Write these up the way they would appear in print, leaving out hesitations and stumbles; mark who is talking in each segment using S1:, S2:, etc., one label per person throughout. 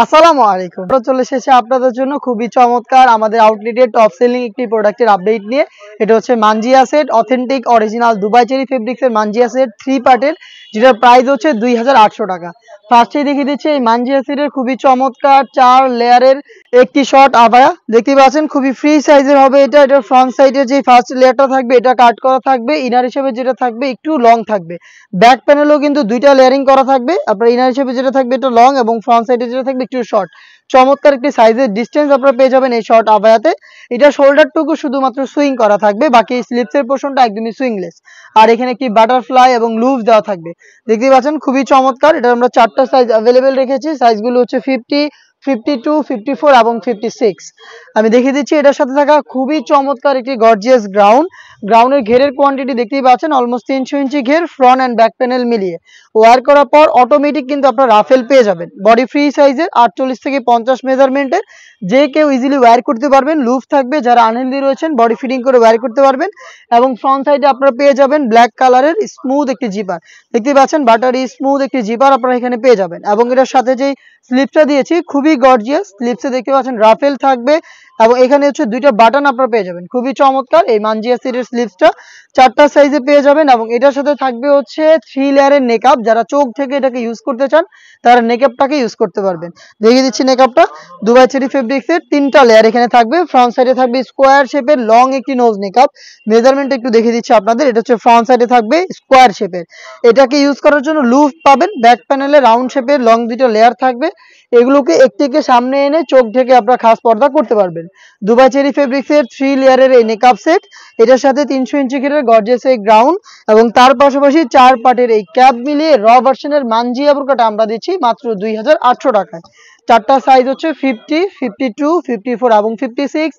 S1: আসসালামু আলাইকুম। আমরা চলে এসেছি আপনাদের জন্য খুবই চমৎকার আমাদের আউটলেটের টপ সেলিং একটি প্রোডাক্টের আপডেট নিয়ে। এটা হচ্ছে মানজিয়া set, authentic original Dubai cherry ফেব্রিক্সের মানজিয়া সেট 3 পার্টের, যেটার প্রাইস হচ্ছে 2800 টাকা। ফার্স্টেই দেখিয়ে দিচ্ছি এই মানজিয়া সেটের খুবই চমৎকার 4 লেয়ারের একটি শর্ট আবায়া। দেখতে পাচ্ছেন খুবই ফ্রি সাইজের হবে এটা। এটার ফ্রন্ট সাইডের যে ফার্স্ট লেয়ারটা থাকবে এটা কাট করা থাকবে, ইনার হিসেবে যেটা থাকবে একটু লং থাকবে। ব্যাক প্যানেলও কিন্তু দুইটা লেয়ারিং করা থাকবে। আপনার ইনার হিসেবে যেটা থাকবে এটা লং এবং ফ্রন্ট সাইডে যেটা থাকবে একটু শর্ট। চমৎকার একটি সাইজের ডিসটেন্স আপনারা পেয়ে যাবেন এই শর্ট আবায়াতে। এটা শোল্ডারটুকু শুধুমাত্র সুইং করা থাকবে, বাকি স্লিপসের পোর্শনটা একদমই সুইংলেস। আর এখানে একটি বাটারফ্লাই এবং লুজ দেওয়া থাকবে। দেখতে পাচ্ছেন খুবই চমৎকার। এটা আমরা 4টা সাইজ অ্যাভেলেবেল রেখেছি। সাইজগুলো হচ্ছে 50, 52, 54 এবং 56। আমি দেখিয়ে দিচ্ছি এটার সাথে থাকা খুবই চমৎকার একটি গর্জিয়াস গ্রাউন্ডের ঘেরের কোয়ান্টিটি দেখতেই পাচ্ছেন, অলমোস্ট 300 ইঞ্চি ঘের ফ্রন্ট অ্যান্ড ব্যাক প্যানেল মিলিয়ে। ওয়ার করার পর অটোমেটিক কিন্তু আপনার রাফেল পেয়ে যাবেন। বডি ফ্রি সাইজের 48 থেকে 50 মেজারমেন্টের, যে কেউ ইজিলি ওয়্যার করতে পারবেন। লুফ থাকবে, যারা আনহেলদি রয়েছেন বডি ফিটিং করে ওয়্যার করতে পারবেন। এবং ফ্রন্ট সাইডে আপনারা পেয়ে যাবেন ব্ল্যাক কালারের স্মুথ একটি জিপার। দেখতে পাচ্ছেন বাটারি স্মুথ একটি জিপার আপনারা এখানে পেয়ে যাবেন। এবং এটার সাথে যেই স্লিপসটা দিয়েছি খুবই গর্জিয়াস। স্লিপসে দেখতে পাচ্ছেন রাফেল থাকবে এবং এখানে হচ্ছে দুইটা বাটন আপনারা পেয়ে যাবেন। খুবই চমৎকার এই মানজিয়া সেটের স্লিপসটা 4টা সাইজে পেয়ে যাবেন। এবং এটার সাথে থাকবে হচ্ছে 3 লেয়ারের নেকআপ। যারা চোখ থেকে এটাকে ইউজ করতে চান তারা নেকআপটাকে ইউজ করতে পারবেন। দেখিয়ে দিচ্ছি নেকআপটা। দুবাই চেরি ফেব্রিক্সের 3টা লেয়ার এখানে থাকবে। ফ্রন্ট সাইডে থাকবে স্কোয়ার শেপের লং একটি নোজ নেকআপ। মেজারমেন্ট একটু দেখিয়ে দিচ্ছি আপনাদের। এটা হচ্ছে ফ্রন্ট সাইডে থাকবে স্কোয়ার শেপের। এটাকে ইউজ করার জন্য লুপ পাবেন। ব্যাক প্যানেলে রাউন্ড শেপের লং দুটো লেয়ার থাকবে। এগুলোকে একটিকে সামনে এনে চোখ ঢেকে আপনারা খাস পর্দা করতে পারবেন। দুবাই চেরি ফেব্রিক্সের 3 লেয়ারের এই নেকআপ সেট, এটার সাথে 300 ইঞ্চি ঘেরের গর্জিয়াস এই গ্রাউন্ড এবং তার পাশাপাশি 4 পার্টের এই ক্যাপ মিলিয়ে র ভার্সনের মানজিয়া বুরকাটা আমরা দিচ্ছি মাত্র 2800 টাকায়। 4টা সাইজ হচ্ছে 50, 52, 54 এবং 56।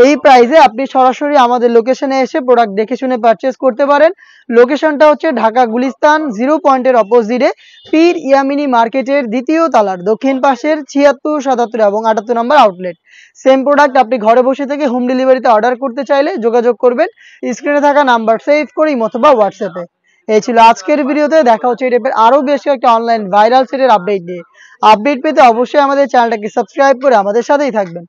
S1: এই প্রাইসে আপনি সরাসরি আমাদের লোকেশনে এসে প্রোডাক্ট দেখে শুনে পারচেজ করতে পারেন। লোকেশনটা হচ্ছে ঢাকা গুলিস্তান 0 পয়েন্টের অপোজিটে পীর ইয়ামিনী মার্কেটের 2য় তলার দক্ষিণ পাশের 76, 77 এবং 78 নম্বর আউটলেট। সেম প্রোডাক্ট আপনি ঘরে বসে থেকে হোম ডেলিভারিতে অর্ডার করতে চাইলে যোগাযোগ করবেন স্ক্রিনে থাকা নাম্বার সেভ করে অথবা হোয়াটসঅ্যাপে। এই ছিল আজকের ভিডিওতে। দেখা হচ্ছে এই টাইপের আরো বেশ কয়েকটা অনলাইন ভাইরাল সেটের আপডেট নিয়ে। আপডেট পেতে অবশ্যই আমাদের চ্যানেলটাকে সাবস্ক্রাইব করে আমাদের সাথেই থাকবেন।